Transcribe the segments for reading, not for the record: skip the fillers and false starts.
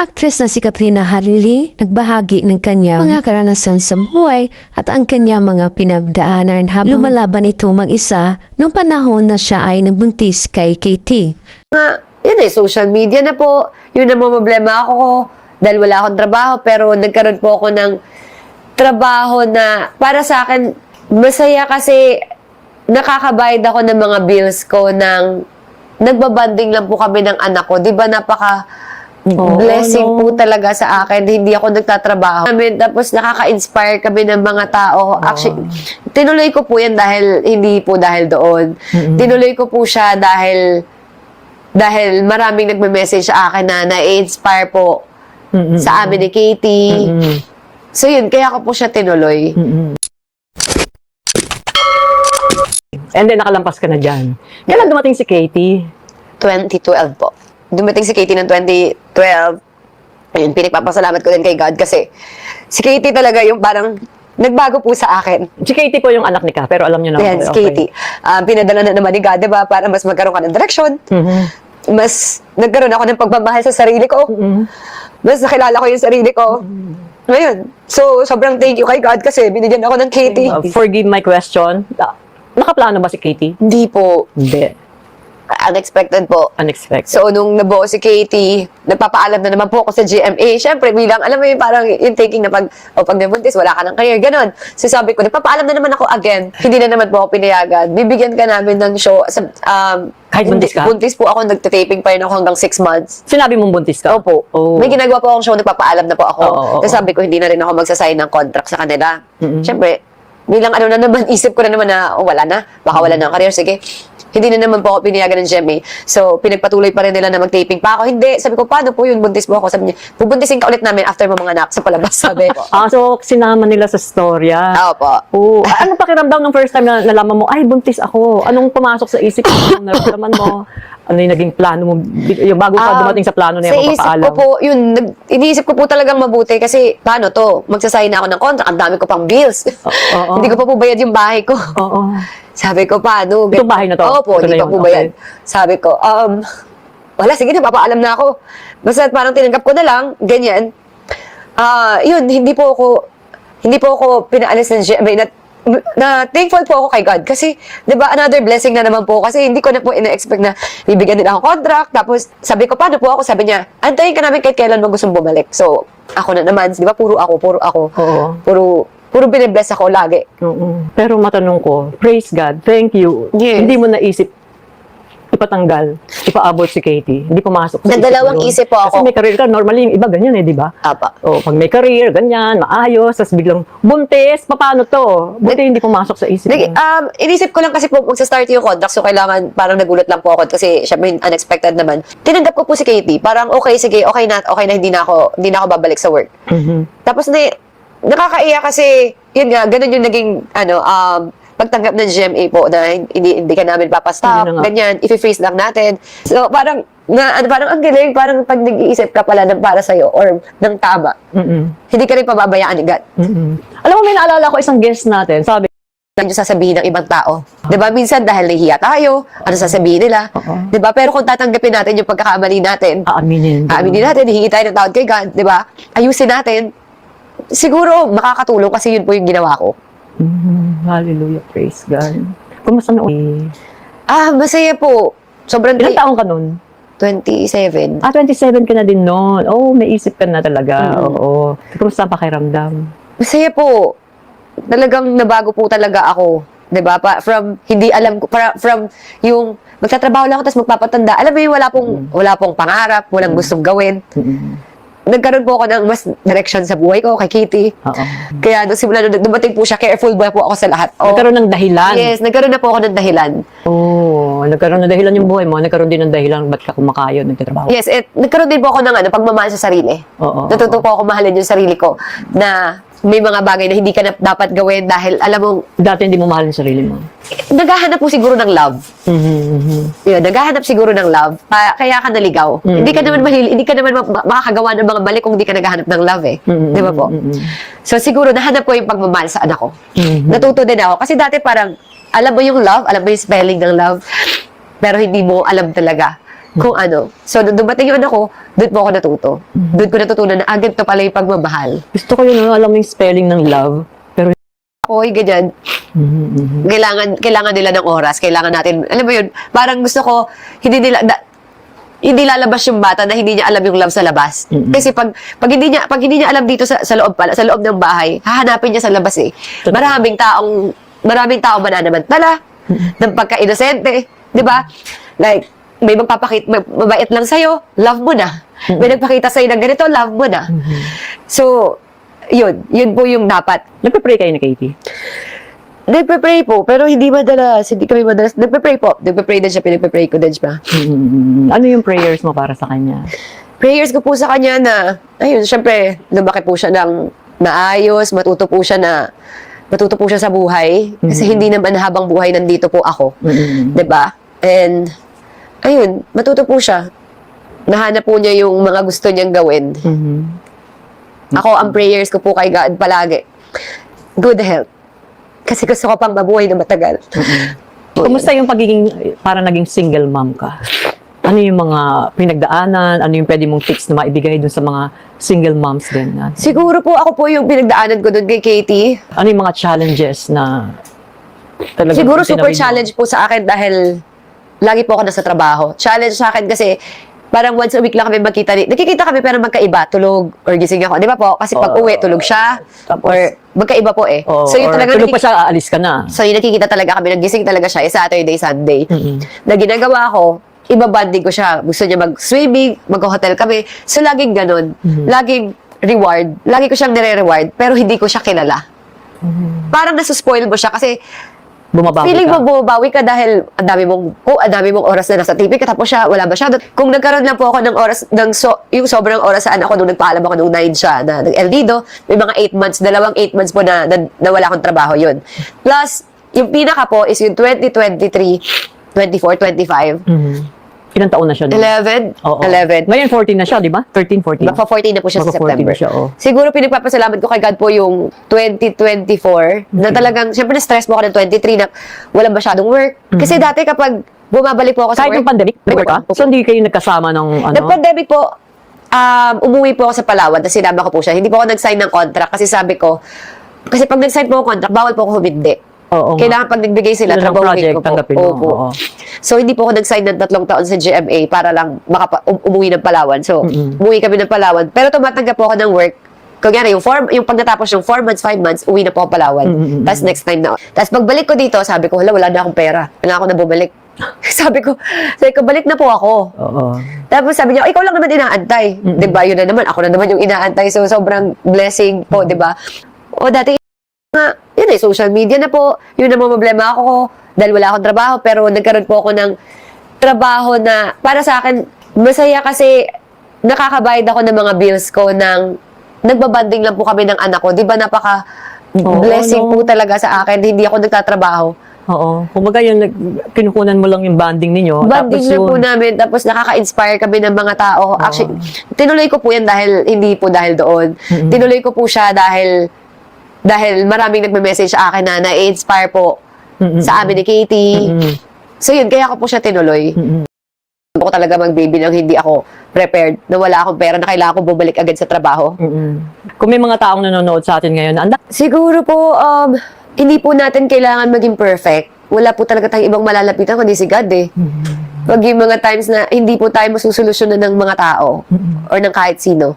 Aktres na si Katrina Harili nagbahagi ng kanyang mga karanasan sa buhay at ang kanyang mga pinagdaanan habang lumalaban ito mag-isa nung panahon na siya ay nagbuntis kay Katie. Yun social media na po. Yun ang problema ako dahil wala akong trabaho, pero nagkaroon po ako ng trabaho na para sa akin masaya kasi nakakabayad ako ng mga bills ko ng nagbabanding lang po kami ng anak ko. Di ba blessing po talaga sa akin. Hindi ako nagtatrabaho. Tapos nakaka-inspire kami ng mga tao. Actually, tinuloy ko po yan dahil, hindi po dahil doon. Tinuloy ko po siya dahil maraming nagme-message sa akin na na-inspire po sa amin ni Katie. So yun, kaya ko po siya tinuloy. And then nakalampas ka na dyan. Kailan dumating si Katie? 2012 po. Dumating si Katie ng 2012. Ayun, pinagpapasalamat ko din kay God kasi si Katie talaga yung parang nagbago po sa akin. Si Katie po yung anak ni Ka, pero alam niyo na. Yan, si Katie. Pinadala na naman ni God, diba? Para mas magkaroon ka ng direksyon. Mas nagkaroon ako ng pagmamahal sa sarili ko. Mas nakilala ko yung sarili ko. Ngayon, so sobrang thank you kay God kasi binigyan ako ng Katie. Forgive my question. Nakaplano ba si Katie? Hindi po. Hindi. Unexpected po. Unexpected. So, nung nabuo si Katie, nagpapaalam na naman po ako sa GMA. Siyempre, bilang, alam mo yung parang yung taking na pag nabuntis, wala ka ng career, ganon. So, sabi ko, nagpapaalam na naman ako again. Hindi na naman po ako pinayagan. Bibigyan ka namin ng show. Kahit buntis ka? Buntis po ako, nagtitaping pa rin ako hanggang 6 months. Sinabi mong buntis ka? Opo. May ginagawa po akong show, nagpapaalam na po ako. Tapos sabi ko, hindi na rin ako magsasign ng contract sa kanila. Siyempre, bilang ano na naman, isip ko na naman na, wala na. Baka wala na ang career, sige. Hindi na naman po ako pinayagan ng GMA. So, pinagpatuloy pa rin nila na mag-taping pa ako. Hindi. Sabi ko, paano po yun? Buntis po ako. Sabi niya, bubuntisin ka ulit namin after mo mga anak sa palabas. Sabi ko. So, sinama nila sa storya. Opo. Anong pakiramdam ng first time na nalaman mo, ay, buntis ako? Anong pumasok sa isip mo? Anong naramdaman mo? Ano yung naging plano mo? Yung bago ka dumating sa plano na yung Sa isip magpapaalam. ko po, yun, iniisip ko po talagang mabuti kasi, paano to? Magsasign na ako ng contract. Ang dami ko pang bills. Hindi ko pa po bayad yung bahay ko. Sabi ko, paano? Itong bahay na to? Opo, hindi pa po bayad. Sabi ko, wala, sige na, papaalam na ako. Basta parang tinanggap ko na lang, ganyan. Yun, hindi po ako pinaalis ng GMA na thankful po ako kay God. Kasi, di ba, another blessing na naman po. Kasi hindi ko na po ina-expect na bibigyan nila ako contract. Tapos, sabi ko, paano po ako? Sabi niya, antayin ka namin kahit kailan mo gustong bumalik. So, ako na naman, di ba, puro ako. Puro binibless ako lagi. Pero matanong ko, praise God, thank you. Yes. Hindi mo naisip ipatanggal, ipaabot si Katie. Hindi pumasok sa Nagdalawang isip po ako. Kasi may career ka, normally yung iba ganyan di ba? Apa. Pag may career, ganyan, maayos, tapos biglang buntis, paano to? Buti hindi pumasok sa isip mo. Inisip ko lang kasi po magsa-start yung contract, so kailangan, parang nagulat lang po ako kasi syempre unexpected naman. Tinanggap ko po si Katie, parang okay, sige, okay na, hindi na ako babalik sa work. Tapos nakakaiyak kasi, yun nga, ganun yung naging, pagtanggap ng GMA po na hindi ka namin papastop, ganyan, i-freeze lang natin. So, parang ang galing, parang pag nag-iisip ka pala ng para sa'yo or ng tama, hindi ka rin pababayaan ni God. Alam mo, may naalala ko isang guest natin, sabi, Ano sasabihin ng ibang tao. Diba? Minsan dahil nahihiya tayo, ano sasabihin nila. Diba? Pero kung tatanggapin natin yung pagkakamali natin, aaminin natin, hihingi tayo ng tawad kay God, diba? Ayusin natin, siguro makakatulong kasi yun po yung ginawa ko. Hallelujah, praise God. Kumusta na? Masaya po. Sobrang Ilang taong ka nun? 27. 27 ka na din noon. May isip ka na talaga. Kumusta ang pakiramdam? Masaya po. Talagang nabago po talaga ako. 'Di ba? From hindi alam ko, from yung magtatrabaho lang ako tapos magpapatanda. Alam mo yung wala pong pangarap, walang gustong gawin. Nagkaroon po ako ng mas direction sa buhay ko kay Katie. Kaya nung simula nung dumating po siya, careful ba po ako sa lahat. Nagkaroon ng dahilan. Yes, nagkaroon na po ako ng dahilan. Nagkaroon ng dahilan yung buhay mo, nagkaroon din ng dahilan ba't ka kumakayod, nagtatrabaho. Yes, nagkaroon din po ako ng pagmamahal sa sarili. Natuto po ako mahalin yung sarili ko na may mga bagay na hindi ka na dapat gawin dahil alam mo, dati hindi mo mahalin sarili mo. Naghahanap po siguro ng love. Yun, naghahanap siguro ng love. Kaya ka naligaw. Hindi ka naman makakagawa ng mga balik kung hindi ka naghahanap ng love eh. Di ba po? So siguro nahanap ko yung pagmamahal sa anak ko. Natuto din ako. Kasi dati parang, alam mo yung love, alam mo yung spelling ng love, pero hindi mo alam talaga kung ano. So, nung dumating yung anak ko, doon po ako natuto. Doon ko natutunan na agad to pala yung pagmamahal. Gusto ko yun, alam mo yung spelling ng love. Pero, Oy, ganyan. Kailangan nila ng oras. Kailangan natin, alam mo yun, parang gusto ko, hindi lalabas yung bata na hindi niya alam yung love sa labas. Kasi pag hindi niya alam dito sa loob pala, sa loob ng bahay, hahanapin niya sa labas eh. Maraming taong mananamantala, ng pagka-inosente, 'di ba? Like may mabait lang sa'yo, love mo na. May nagpakita sa'yo ng ganito, love mo na. So, yun po yung dapat. nagpe-pray kayo ni Katie? Nagpe-pray po, pero hindi kami madalas. Nagpe-pray po. Nagpe-pray din siya, pinagpe-pray ko din siya. Ano yung prayers mo para sa kanya? Prayers ko po sa kanya na, ayun, syempre, lumaki po siya ng maayos, matuto po siya sa buhay. Kasi hindi naman habang buhay nandito po ako. 'Di ba? And, ayun, matuto po siya. Nahanap po niya yung mga gusto niyang gawin. Ako, ang prayers ko po kay God palagi, good health. Kasi gusto ko pang mabuhay na matagal. Kumusta yung para naging single mom ka? Ano yung mga pinagdaanan? Ano yung pwede mong tips na maibigay dun sa mga single moms din? Siguro po ako po yung pinagdaanan ko doon kay Katie. Ano yung mga challenges na talagang Siguro super tinawid mo? challenge po sa akin dahil lagi po ako nasa trabaho. Challenge sa akin kasi parang once a week lang kami magkita. Nakikita kami pero magkaiba, tulog or gising ako. Di ba po? Kasi pag uwi, tulog siya. Tapos, Or magkaiba po eh. So yung talaga tulog pa siya, aalis ka na. So yung nakikita talaga kami, nagising talaga siya, Saturday, Sunday. Na ginagawa ko, ibabanding ko siya. Gusto niya mag-swimming, mag-hotel kami. So laging ganun. Laging reward. Lagi ko siyang nire-reward, pero hindi ko siya kilala. Parang nasuspoil mo siya kasi Bumabawi feeling ka. mo bumabawi ka dahil ang dami mong oras na nasa TV ka, tapos siya, wala masyado. Kung nagkaroon lang po ako ng oras, yung sobrang oras sa anak ko, nung nagpaalam ako nung 9 siya, na nag-eldido, may mga 8 months, dalawang 8 months po na wala akong trabaho yun. Plus, yung pinaka po is yung 2023, 24, 25, Ilang taon na siya? 11, Oo. 11. Ngayon 14 na siya, di ba? 13, 14. Magpa 14 na po siya sa Magpa 14 September. na siya, oh. Siguro pinagpapasalamat ko kay God po yung 2024 na talagang, syempre na-stress mo ako ng 23 na walang masyadong work. Kasi dati kapag bumabalik po ako sa Kahit work. yung pandemic, nag-work ka? So hindi kayo nagkasama ng ano? Nag-pandemic po, umuwi po ako sa Palawan, tapos sinama ko po siya. Hindi po ako nag-sign ng contract kasi sabi ko, kasi pag nag-sign po ako contract, bawal po ako humindi. Oo nga. Kailangan pag nagbigay sila, Yun ang trabahuin project, ko po. tanggapin mo. Opo. Oo. So, hindi po ako nag-sign ng 3 taon sa GMA para lang umuwi ng Palawan. So, umuwi kami ng Palawan. Pero tumatanggap po ako ng work. Kunyari, yung pag natapos yung 4 months, 5 months, uwi na po ako Palawan. Tapos next time na. Tapos pagbalik ko dito, sabi ko, wala na akong pera. Wala ako na bumalik. sabi ko, balik na po ako. Oo. Tapos sabi niya, ikaw lang naman inaantay. Diba? Yun na naman. Ako na naman yung inaantay. So, sobrang blessing po, diba? O dati, yun eh, social media na po. Yun ang mga problema ako dahil wala akong trabaho. Pero nagkaroon po ako ng trabaho na para sa akin, masaya kasi nakakabayad ako ng mga bills ko ng nagbabanding lang po kami ng anak ko. Di ba blessing po talaga sa akin. Hindi ako nagtatrabaho. Oo. Kumbaga yun, kinukunan mo lang yung banding ninyo. Banding tapos na yun, po namin. Tapos nakaka-inspire kami ng mga tao. Actually, tinuloy ko po yan hindi po dahil doon. Tinuloy ko po siya dahil maraming nagme-message sa akin na na-inspire po sa amin ni Katie. So yun, kaya ko po siya tinuloy. Ako talaga mag-baby nang hindi ako prepared, na wala akong pera, na kailangan ko bumalik agad sa trabaho. Kung may mga taong nanonood sa atin ngayon, Siguro po, hindi po natin kailangan maging perfect. Wala po talaga tayong ibang malalapitan kundi si God eh. Pag yung mga times na hindi po tayo masusolusyonan ng mga tao or ng kahit sino.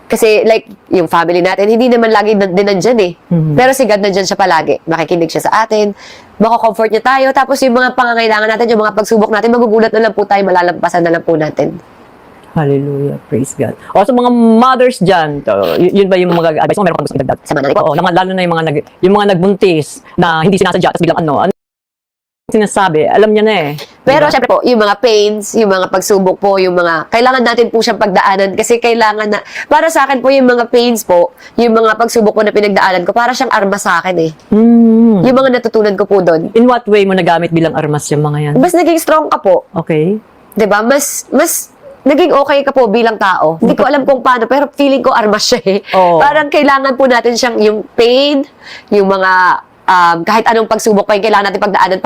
Kasi like, yung family natin, hindi naman lagi din nandyan eh. Pero si God nandyan siya palagi. Makikinig siya sa atin, mako-comfort niya tayo, tapos yung mga pangangailangan natin, yung mga pagsubok natin, magugulat na lang po tayo, malalampasan na lang po natin. Hallelujah, praise God. O sa mga mothers dyan, yun ba yung mga advice mo? Meron kang gusto idagdag? Sa mga nanay po. Oo, lalo na yung mga nagbuntis na hindi sinasadya, tapos biglang ano sinasabi, alam niya na eh. Pero Diba? syempre po, yung mga pains, yung mga pagsubok po, yung mga, kailangan natin po siyang pagdaanan kasi kailangan na, para sa akin po yung mga pains po, yung mga pagsubok po na pinagdaanan ko, para siyang armas sa akin eh. Yung mga natutunan ko po doon. In what way mo nagamit bilang armas yung mga yan? Mas naging strong ka po. Okay. 'Di ba? Mas naging okay ka po bilang tao. Hindi ko alam kung paano, pero feeling ko armas siya eh. Oo. Parang kailangan po natin siyang yung pain, yung mga kahit anong pagsubok pa yung kailangan natin pagdaanan.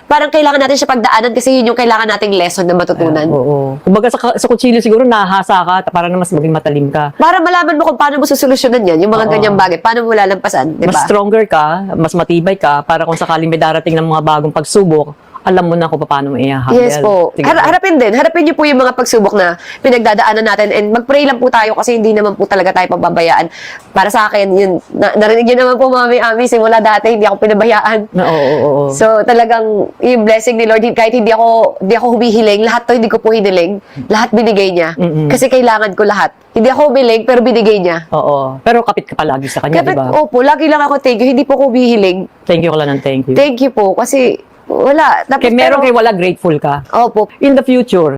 Parang kailangan natin siya pagdaanan kasi yun yung kailangan nating lesson na matutunan. Oo. Kumbaga sa kutsilyo siguro nahasa ka para na mas maging matalim ka. Para malaman mo kung paano mo susolusyonan yan, yung mga Oo. ganyang bagay, paano mo lalampasan, di Mas ba? stronger ka, mas matibay ka, para kung sakaling may darating ng mga bagong pagsubok, alam mo na kung paano mo i-handle. Yes po. Sige. Harapin din. Harapin niyo po yung mga pagsubok na pinagdadaanan natin and mag-pray lang po tayo kasi hindi naman po talaga tayo pababayaan. Para sa akin, yun, narinig niyo naman po, Mami Ami, simula dati, hindi ako pinabayaan. Oo. So, talagang yung blessing ni Lord, kahit hindi ako humihiling, lahat to hindi ko po hiniling, lahat binigay niya. Mm-mm. Kasi kailangan ko lahat. Hindi ako humiling, pero binigay niya. Oo. Pero kapit ka palagi sa kanya, di ba? Opo, lagi lang ako thank you, hindi po ako humihiling. Thank you ka lang ng thank you. Thank you po, kasi wala. Tapos, Kaya meron kayo wala, grateful ka. Opo. In the future,